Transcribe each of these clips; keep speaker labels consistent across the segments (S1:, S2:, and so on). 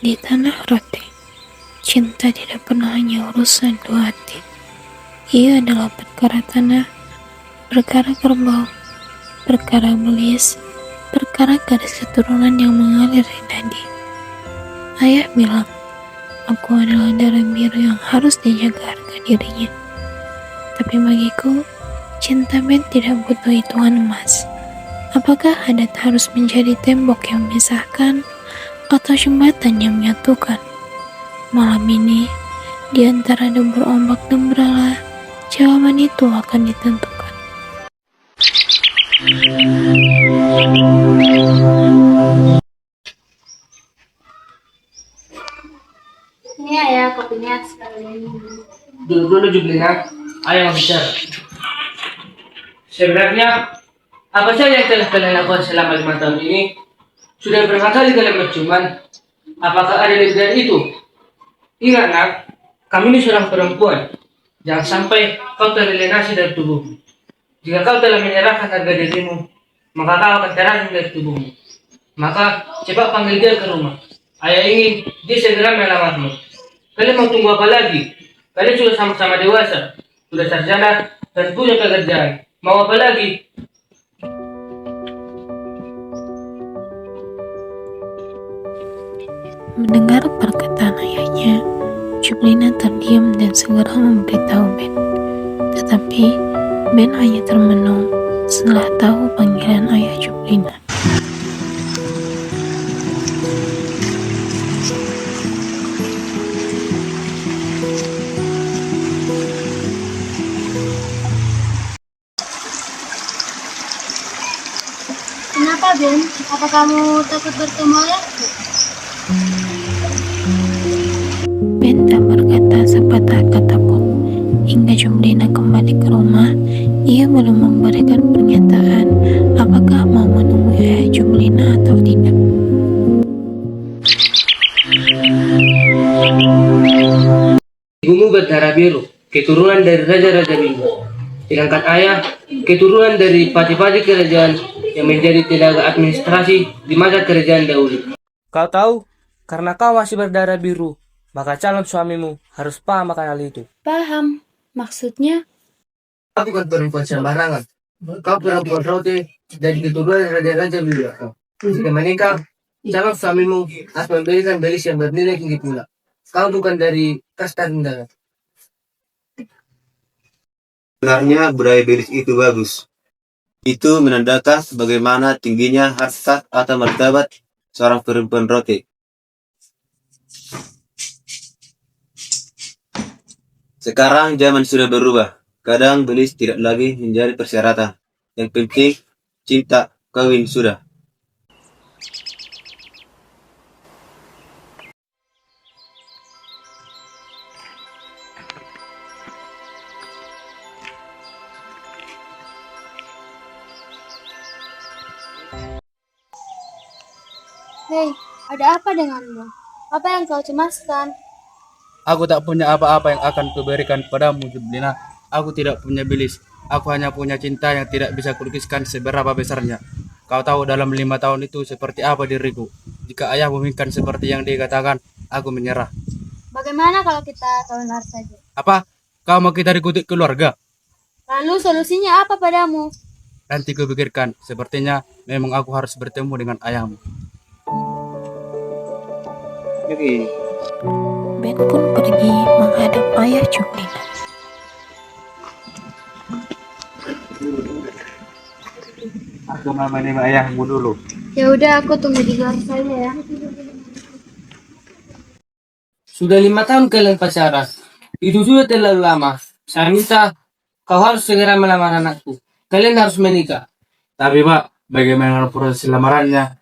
S1: Di tanah roti, cinta tidak pernah hanya urusan dua hati. Ia adalah perkara tanah, perkara kerbau, perkara belis, perkara garis keturunan yang mengalir di nadi. Ayah bilang, aku adalah darah biru yang harus dijaga harga dirinya. Tapi bagiku, cinta Ben tidak butuh hitungan emas. Apakah adat harus menjadi tembok yang memisahkan atau jembatan yang menyatukan? Malam ini, di antara debur ombak dan berala, jawaban itu akan ditentukan.
S2: Ini ayah kopinya sekali ini.
S3: Dulu Jublina, ayah mau bicara. Sebenarnya, apa saja yang telah kalian lakukan selama 5 tahun ini? Sudah berapa kali kalian berciuman? Apakah ada lebih dari itu? Ingat nak, kami ini seorang perempuan. Jangan sampai kau teralienasi dari tubuhmu. Jika kau telah menyerahkan harga dirimu, maka kau akan terasing dari tubuhmu. Maka cepat panggil dia ke rumah. Ayah ingin dia segera melamarmu. Kalian mau tunggu apa lagi? Kalian sudah sama-sama dewasa, sudah sarjana dan punya pekerjaan. Mau apa lagi?
S1: Mendengar perkataan ayahnya, Jublina terdiam dan segera memberitahu Ben. Tetapi Ben hanya termenung setelah tahu panggilan ayah Jublina.
S2: Kenapa Ben? Apa kamu takut bertemu ayahku?
S1: Ben tak berkata sepatah kata pun. Hingga Jublina kembali ke rumah, ia belum memberikan pernyataan apakah mau menemui ayah Jublina atau tidak.
S3: Ibumu berdarah biru, keturunan dari raja-raja biru. Sedangkan ayah, keturunan dari pati-pati kerajaan yang menjadi tenaga administrasi di masa kerajaan dahulu. Kau tahu, karena kau masih berdarah biru, maka calon suamimu harus paham akan hal itu.
S2: Paham. Maksudnya?
S3: Kau bukan perempuan sembarangan. Kau perempuan roti dari keturunan raja-raja biru. Jika menikah, calon suamimu harus memberikan belis yang bernilai tinggi pula. Kau bukan dari kasta rendah.
S4: Sebenarnya budaya belis itu bagus. Itu menandakan bagaimana tingginya harkat atau martabat seorang perempuan roti. Sekarang zaman sudah berubah. Kadang belis tidak lagi menjadi persyaratan. Yang penting cinta kawin sudah.
S2: Hei, ada apa denganmu? Apa yang kau cemaskan?
S5: Aku tak punya apa-apa yang akan kuberikan padamu, Jublina. Aku tidak punya bilis. Aku hanya punya cinta yang tidak bisa kulukiskan seberapa besarnya. Kau tahu dalam 5 tahun itu seperti apa diriku. Jika ayah menginginkan seperti yang dia katakan, aku menyerah.
S2: Bagaimana kalau kita kawin saja?
S5: Apa? Kau mau kita dikutuk keluarga?
S2: Lalu solusinya apa padamu?
S5: Nanti kupikirkan. Sepertinya memang aku harus bertemu dengan ayahmu.
S1: Ben pun pergi menghadap ayah Jublina.
S4: Aku mau menemui ayahmu dulu.
S2: Ya udah, aku tunggu di luar saja ya.
S3: Sudah 5 tahun kalian pacaran. Itu sudah terlalu lama. Saya minta kau harus segera melamar anakku. Kalian harus menikah.
S5: Tapi Pak, bagaimana proses lamarannya?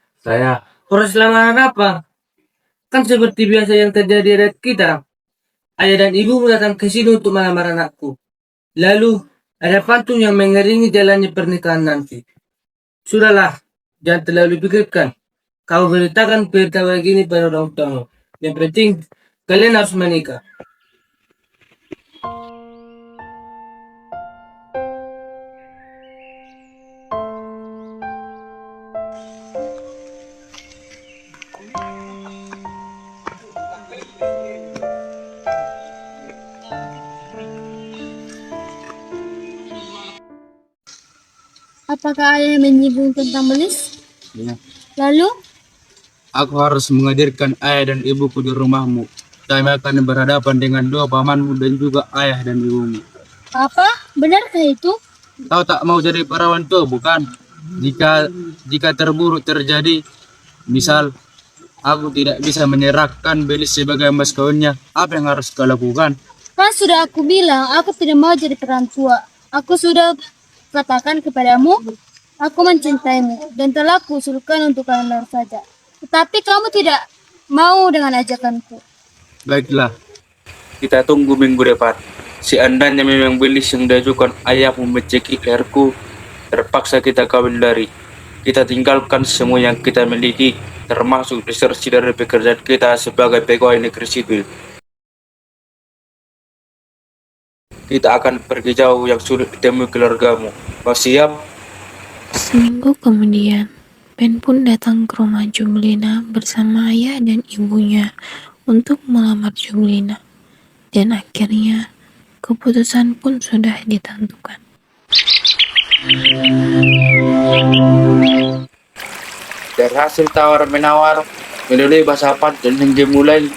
S3: Proses lamaran apa? Kan seperti biasa yang terjadi di kita. Ayah dan ibu datang ke sini untuk melamar anakku. Lalu ada pantun yang mengiringi jalannya pernikahan nanti. Sudahlah, jangan terlalu pikirkan. Kau beritakan berita begini pada orang tuamu. Yang penting kalian harus menikah.
S2: Apakah ayah menyinggung tentang belis?
S5: Ya.
S2: Lalu,
S5: Aku harus menghadirkan ayah dan ibuku di rumahmu. Kami akan berhadapan dengan dua pamanmu dan juga ayah dan ibumu.
S2: apa? Benarkah itu?
S5: Kau tak mau jadi perawan tua, bukan? Jika terburuk terjadi, misal aku tidak bisa menyerahkan Belis sebagai mas kawinnya, apa yang harus kau lakukan?
S2: Kan sudah aku bilang, aku tidak mau jadi perantau. Aku sudah katakan kepadamu, aku mencintaimu dan telah kuusulkan untuk kalian saja. Tetapi kamu tidak mau dengan ajakanku.
S5: Baiklah, kita tunggu minggu depan. Seandainya memang Belis yang diajukan ayahmu mencekik leherku, terpaksa kita kawin dari. Kita tinggalkan semua yang kita miliki, termasuk disersi dari pekerjaan kita sebagai pegawai negeri sipil. Kita akan pergi jauh yang sulit ditemui keluargamu. Kau siap?
S1: Seminggu kemudian, Ben pun datang ke rumah Jumlina bersama ayah dan ibunya untuk melamar Jumlina. Dan akhirnya, keputusan pun sudah ditentukan.
S5: Dari hasil tawar-menawar, melalui bahasapan dan hingga mulai,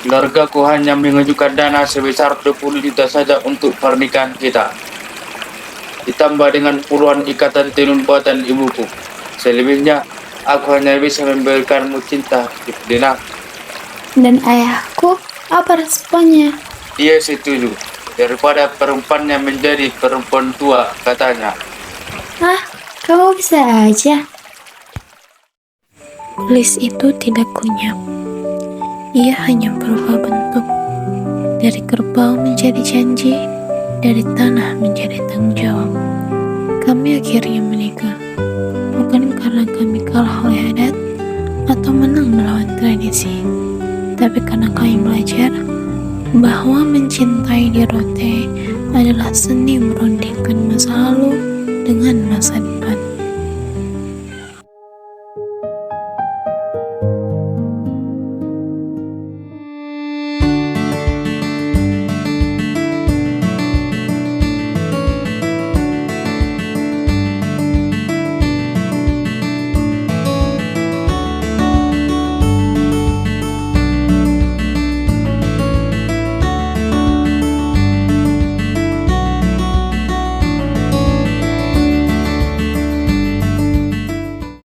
S5: keluargaku hanya mengajukan dana sebesar 20 juta saja untuk pernikahan kita. Ditambah dengan puluhan ikatan tenun buatan ibuku. Selebihnya, aku hanya bisa memberikanmu cinta, Dina.
S2: Dan ayahku, apa responnya?
S5: Dia setuju. Daripada perempuan yang menjadi perempuan tua, katanya.
S2: Ah, kamu bisa aja.
S1: Belis itu tidak kunyap. Ia hanya berubah bentuk. Dari kerbau menjadi janji, dari tanah menjadi tanggung jawab. Kami akhirnya menikah. Bukan karena kami kalah oleh adat atau menang melawan tradisi, tapi karena kami belajar bahwa mencintai di Rote adalah seni merundingkan masa lalu dengan masa depan.